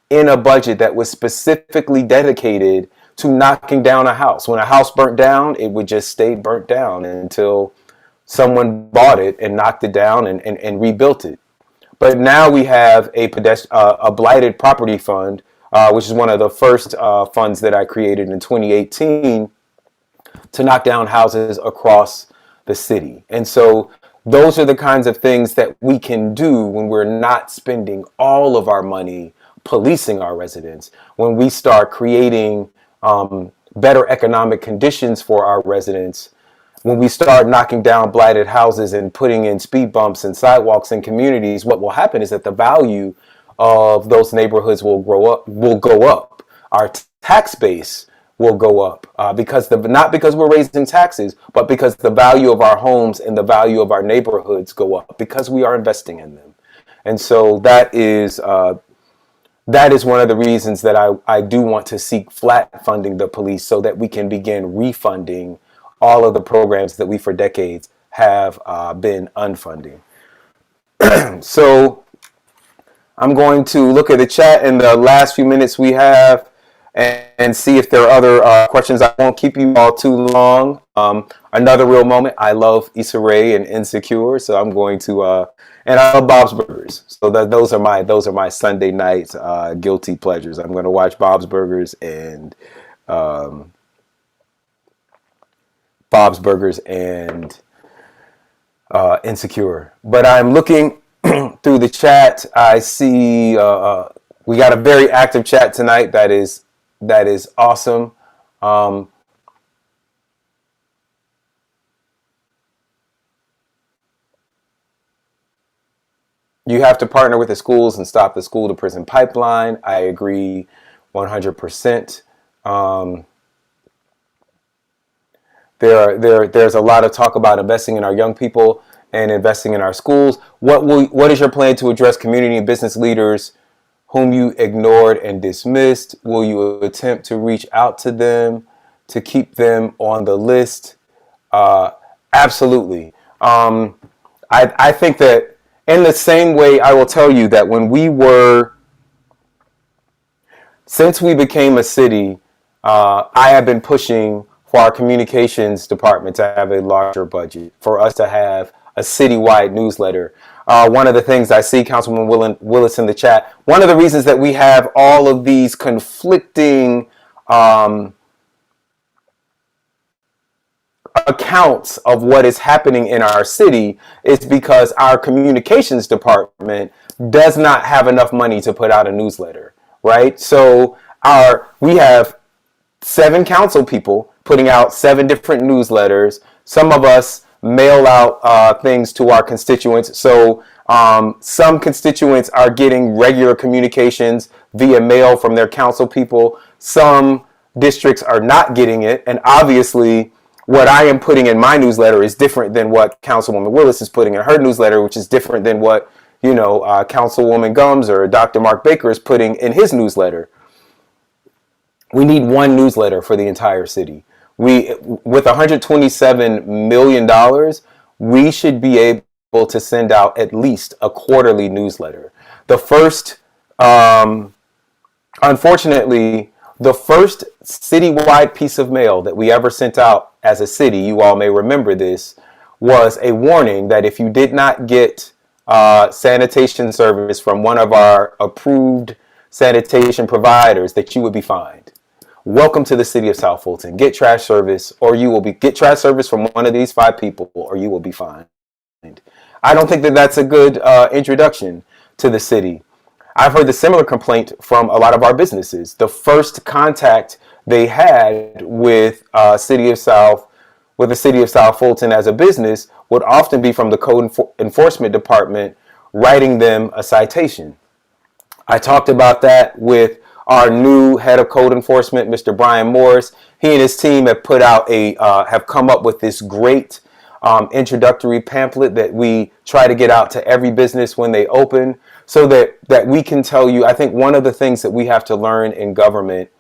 in a budget that was specifically dedicated to knocking down a house. When a house burnt down, it would just stay burnt down until someone bought it and knocked it down and rebuilt it. But now we have a blighted property fund, which is one of the first funds that I created in 2018 to knock down houses across the city. And so those are the kinds of things that we can do when we're not spending all of our money policing our residents, when we start creating better economic conditions for our residents, when we start knocking down blighted houses and putting in speed bumps and sidewalks in communities. What will happen is that the value of those neighborhoods will go up. Our tax base will go up because not because we're raising taxes, but because the value of our homes and the value of our neighborhoods go up because we are investing in them. And so that is one of the reasons that I do want to seek flat funding the police so that we can begin refunding all of the programs that we for decades have been unfunding. So I'm going to look at the chat in the last few minutes we have and see if there are other questions. I won't keep you all too long. Another real moment. I love Issa Rae and Insecure, so I'm going to and I love Bob's Burgers. So those are my Sunday night guilty pleasures. I'm going to watch Bob's Burgers and Insecure. But I'm looking through the chat. I see we got a very active chat tonight. That is awesome. You have to partner with the schools and stop the school to prison pipeline. I agree 100%. There's a lot of talk about investing in our young people and investing in our schools. What is your plan to address community and business leaders whom you ignored and dismissed? Will you attempt to reach out to them to keep them on the list? Absolutely. I think that in the same way, I will tell you that since we became a city, I have been pushing for our communications department to have a larger budget, for us to have a citywide newsletter. One of the things I see, Councilman Willis in the chat, one of the reasons that we have all of these conflicting accounts of what is happening in our city is because our communications department does not have enough money to put out a newsletter, right? So we have 7 council people putting out 7 different newsletters. Some of us mail out things to our constituents. So some constituents are getting regular communications via mail from their council people. Some districts are not getting it. And obviously, what I am putting in my newsletter is different than what Councilwoman Willis is putting in her newsletter, which is different than what, Councilwoman Gums or Dr. Mark Baker is putting in his newsletter. We need one newsletter for the entire city. With $127 million, we should be able to send out at least a quarterly newsletter. Unfortunately, the first citywide piece of mail that we ever sent out as a city, you all may remember this, was a warning that if you did not get sanitation service from one of our approved sanitation providers, that you would be fined. Welcome to the city of South Fulton. Get trash service, or get trash service from one of these 5 people, or you will be fined. I don't think that that's a good introduction to the city. I've heard the similar complaint from a lot of our businesses. The first contact they had with the city of South Fulton as a business would often be from the code enforcement department writing them a citation. I talked about that with our new head of code enforcement, Mr. Brian Morris. He and his team have have come up with this great introductory pamphlet that we try to get out to every business when they open, so that we can tell you. I think one of the things that we have to learn in government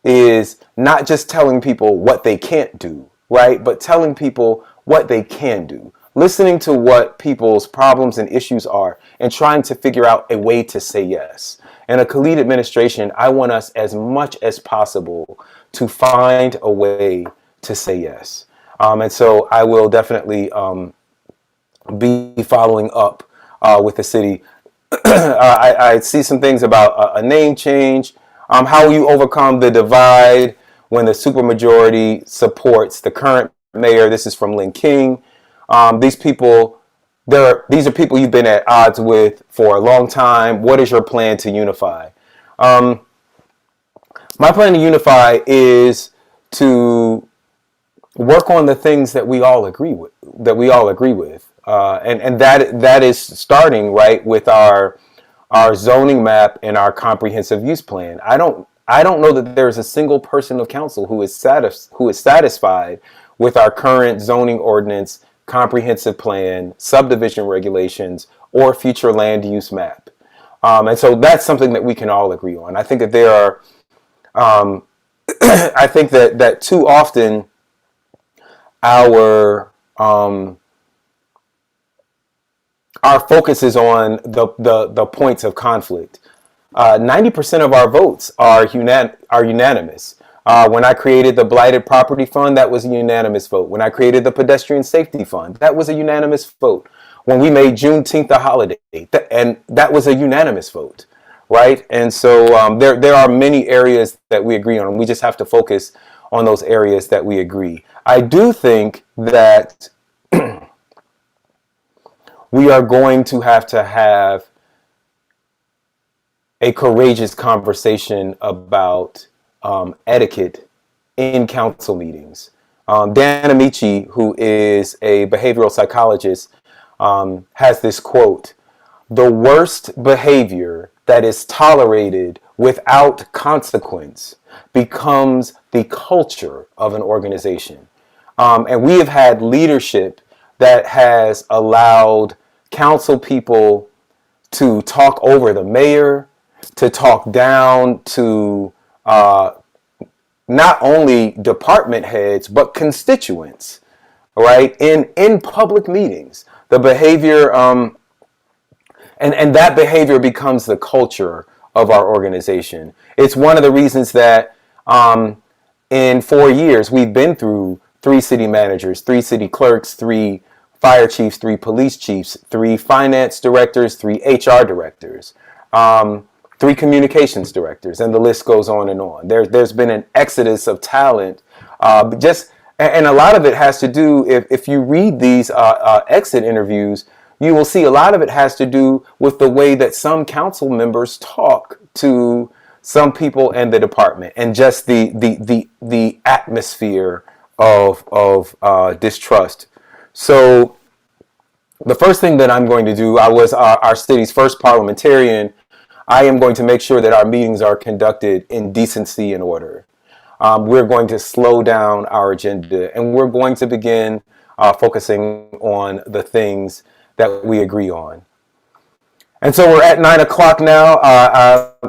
is not just telling people what they can't do, right? But telling people what they can do. Listening to what people's problems and issues are and trying to figure out a way to say yes. In a Khalid administration, I want us as much as possible to find a way to say yes. And so I will definitely be following up with the city. I see some things about a name change. How will you overcome the divide when the supermajority supports the current mayor? This is from Lynn King. These people, these are people you've been at odds with for a long time. What is your plan to unify? Um, my plan to unify is to work on the things that we all agree with, and that is starting right with our zoning map and our comprehensive use plan. I don't know that there's a single person of council who is satisfied with our current zoning ordinance, comprehensive plan, subdivision regulations, or future land use map. And so that's something that we can all agree on. I think that there are I think that too often our our focus is on the points of conflict. 90% of our votes are unanimous. When I created the Blighted Property Fund, that was a unanimous vote. When I created the Pedestrian Safety Fund, that was a unanimous vote. When we made Juneteenth a holiday, and that was a unanimous vote, right? And so there are many areas that we agree on, and we just have to focus on those areas that we agree. I do think that we are going to have a courageous conversation about etiquette in council meetings. Dan Amici, who is a behavioral psychologist, has this quote: "The worst behavior that is tolerated without consequence becomes the culture of an organization." And we have had leadership that has allowed council people to talk over the mayor, to talk down to not only department heads, but constituents, right? In public meetings. The behavior, and that behavior becomes the culture of our organization. It's one of the reasons that in 4 years, we've been through 3 city managers, 3 city clerks, 3 fire chiefs, 3 police chiefs, 3 finance directors, 3 HR directors, 3 communications directors, and the list goes on and on. There's been an exodus of talent, and a lot of it has to do, if you read these exit interviews, you will see a lot of it has to do with the way that some council members talk to some people in the department, and just the atmosphere of distrust. So the first thing that I'm going to do, I was our city's first parliamentarian. I am going to make sure that our meetings are conducted in decency and order. We're going to slow down our agenda, and we're going to begin focusing on the things that we agree on. And so we're at 9 o'clock now.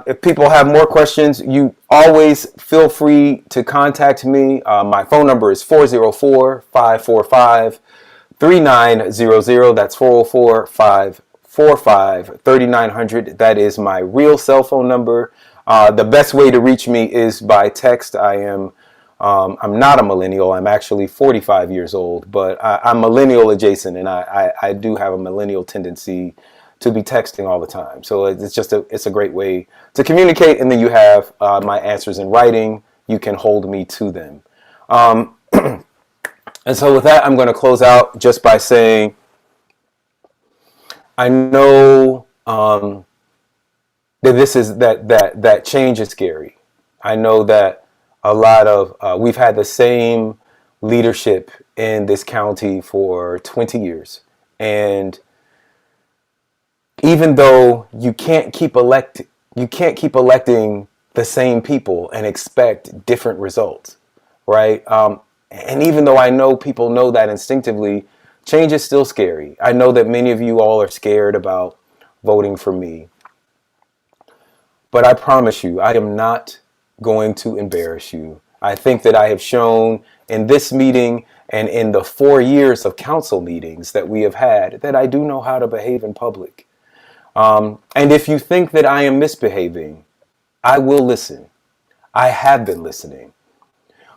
If people have more questions, you always feel free to contact me. My phone number is 404-545-3900. That's 404-545-3900. That is my real cell phone number. The best way to reach me is by text. I'm not a millennial. I'm actually 45 years old, but I'm millennial adjacent, and I do have a millennial tendency to be texting all the time. So it's a great way to communicate. And then you have my answers in writing. You can hold me to them. And so with that, I'm going to close out just by saying, I know that that change is scary. I know that a lot of we've had the same leadership in this county for 20 years, and even though you can't keep electing the same people and expect different results, right? And even though I know people know that instinctively, change is still scary. I know that many of you all are scared about voting for me. But I promise you, I am not going to embarrass you. I think that I have shown in this meeting and in the 4 years of council meetings that we have had that I do know how to behave in public. And if you think that I am misbehaving, I will listen. I have been listening.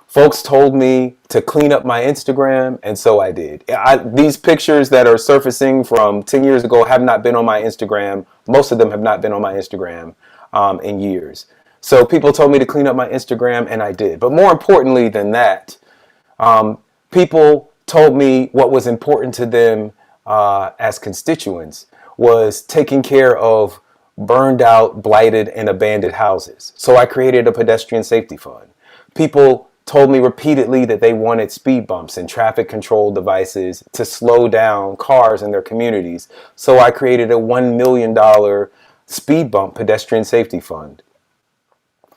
Folks told me to clean up my Instagram, and so I did. These pictures that are surfacing from 10 years ago have not been on my Instagram. Most of them have not been on my Instagram in years. So people told me to clean up my Instagram, and I did. But more importantly than that, people told me what was important to them as constituents was taking care of burned out, blighted, and abandoned houses. So I created a pedestrian safety fund. People told me repeatedly that they wanted speed bumps and traffic control devices to slow down cars in their communities. So I created a $1 million speed bump pedestrian safety fund.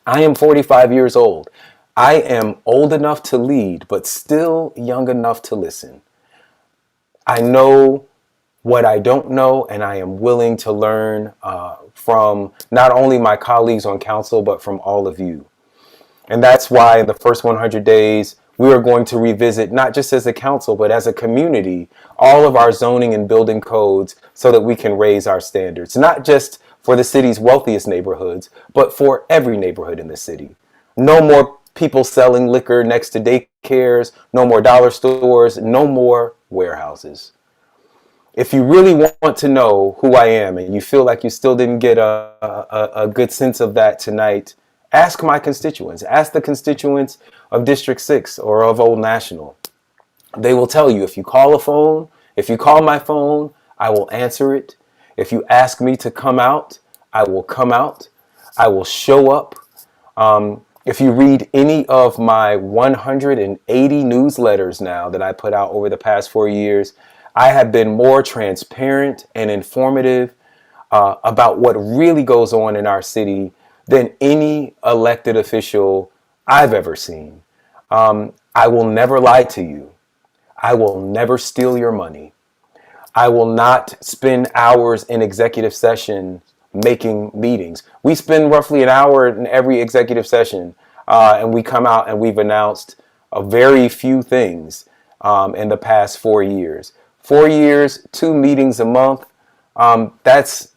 I am 45 years old. I am old enough to lead, but still young enough to listen. I know what I don't know, and I am willing to learn from not only my colleagues on council, but from all of you. And that's why in the first 100 days, we are going to revisit, not just as a council, but as a community, all of our zoning and building codes so that we can raise our standards, not just for the city's wealthiest neighborhoods, but for every neighborhood in the city. No more people selling liquor next to daycares, no more dollar stores, no more warehouses. If you really want to know who I am and you feel like you still didn't get a good sense of that tonight, ask my constituents. Ask the constituents of District 6 or of Old National. They will tell you if you call my phone, I will answer it. If you ask me to come out, I will come out. I will show up. If you read any of my 180 newsletters now that I put out over the past 4 years, I have been more transparent and informative about what really goes on in our city than any elected official I've ever seen. I will never lie to you. I will never steal your money. I will not spend hours in executive session making meetings. We spend roughly an hour in every executive session, and we come out and we've announced a very few things in the past 4 years. 4 years, 2 meetings a month. That's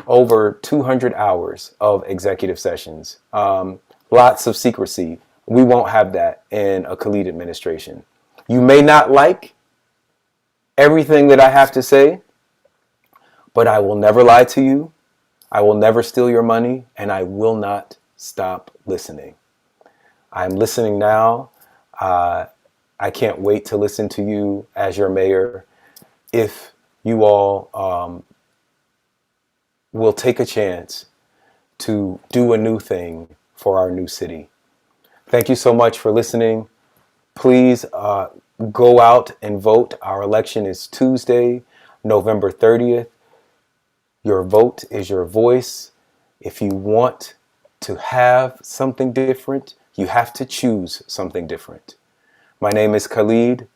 over 200 hours of executive sessions. Lots of secrecy. We won't have that in a Khalid administration. You may not like everything that I have to say, but I will never lie to you. I will never steal your money, and I will not stop listening. I'm listening now. I can't wait to listen to you as your mayor. If you all will take a chance to do a new thing for our new city. Thank you so much for listening. Please go out and vote. Our election is Tuesday, November 30th. Your vote is your voice. If you want to have something different, you have to choose something different. My name is Khalid.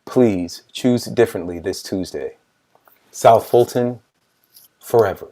Please choose differently this Tuesday. South Fulton, forever.